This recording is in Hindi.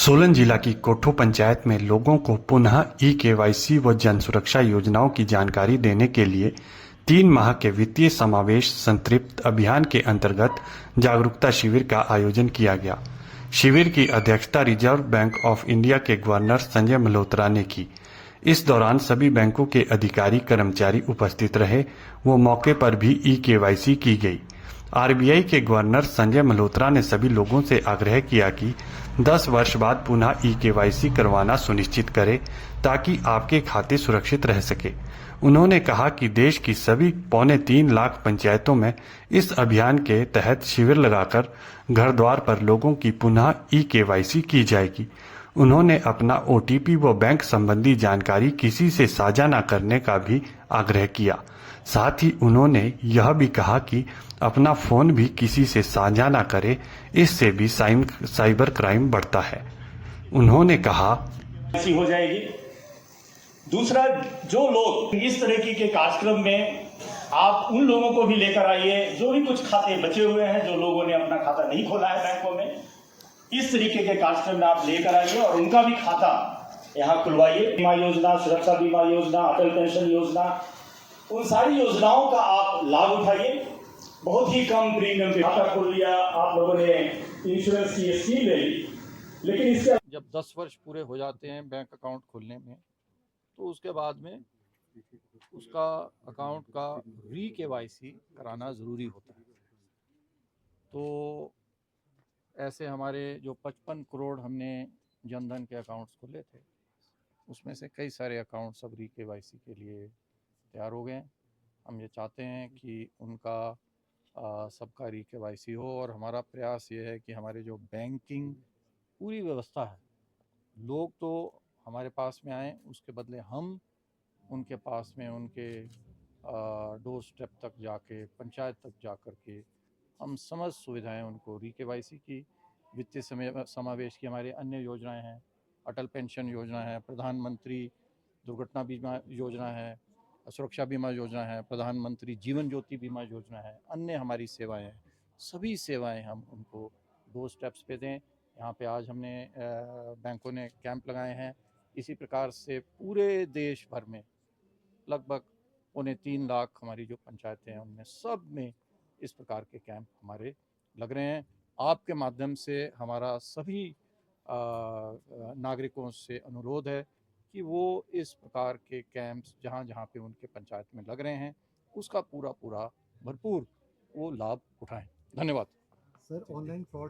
सोलन जिला की कोठो पंचायत में लोगों को पुनः ई-केवाईसी व जन सुरक्षा योजनाओं की जानकारी देने के लिए 3 माह के वित्तीय समावेश संतृप्त अभियान के अंतर्गत जागरूकता शिविर का आयोजन किया गया। शिविर की अध्यक्षता रिजर्व बैंक ऑफ इंडिया के गवर्नर संजय मल्होत्रा ने की। इस दौरान सभी बैंकों के अधिकारी कर्मचारी उपस्थित रहे व मौके पर भी ई-केवाईसी की गई। आरबीआई के गवर्नर संजय मल्होत्रा ने सभी लोगों से आग्रह किया कि 10 वर्ष बाद पुनः ई-केवाईसी करवाना सुनिश्चित करें ताकि आपके खाते सुरक्षित रह सके। उन्होंने कहा कि देश की सभी 3.25 लाख पंचायतों में इस अभियान के तहत शिविर लगाकर घर द्वार पर लोगों की पुनः ई-केवाईसी की जाएगी। उन्होंने अपना ओटीपी व बैंक संबंधी जानकारी किसी से साझा न करने का भी आग्रह किया। साथ ही उन्होंने यह भी कहा कि अपना फोन भी किसी से साझा न करे, इससे भी साइबर क्राइम बढ़ता है। उन्होंने कहा, ऐसी हो जाएगी। दूसरा, जो लोग इस तरह के कार्यक्रम में आप उन लोगों को भी लेकर आइए जो भी कुछ खाते बचे हुए हैं, जो लोगों ने अपना खाता नहीं खोला है बैंकों में, इस तरीके के कार्यक्रम में आप लेकर आइए और उनका भी खाता यहाँ खुलवाइए। बीमा योजना, सुरक्षा बीमा योजना, अटल पेंशन योजना, उन सारी योजनाओं का आप लाभ उठाइए। बहुत ही कम प्रीमियम पे खाता खोल लिया, आप लोगों ने इंश्योरेंस की स्कीम ले ली, लेकिन इसके जब 10 वर्ष पूरे हो जाते हैं बैंक अकाउंट खोलने में, तो उसके बाद में उसका अकाउंट का री-केवाईसी कराना ज़रूरी होता है। तो ऐसे हमारे जो 55 करोड़ हमने जनधन के अकाउंट्स खोले थे, उसमें से कई सारे अकाउंट्स अब री-केवाईसी के लिए तैयार हो गए। हम ये चाहते हैं कि उनका सबका री-केवाईसी हो, और हमारा प्रयास ये है कि हमारे जो बैंकिंग पूरी व्यवस्था है, लोग तो हमारे पास में आएँ, उसके बदले हम उनके पास में उनके डोर स्टेप तक जाके, पंचायत तक जा कर के हम समस्त सुविधाएं उनको री-केवाईसी की, वित्तीय समावेश की हमारी अन्य योजनाएं हैं, अटल पेंशन योजना है, प्रधानमंत्री दुर्घटना बीमा योजना है, सुरक्षा बीमा योजना है, प्रधानमंत्री जीवन ज्योति बीमा योजना है, अन्य हमारी सेवाएं हैं, सभी सेवाएं हम उनको डोर स्टेप्स पे दें। यहाँ पे आज हमने बैंकों ने कैंप लगाए हैं। इसी प्रकार से पूरे देश भर में लगभग 3.25 लाख हमारी जो पंचायतें हैं, उनमें सब में इस प्रकार के कैंप हमारे लग रहे हैं। आपके माध्यम से हमारा सभी नागरिकों से अनुरोध है कि वो इस प्रकार के कैंप्स जहाँ जहाँ पे उनके पंचायत में लग रहे हैं, उसका पूरा भरपूर वो लाभ उठाएं। धन्यवाद। Sir, online fraud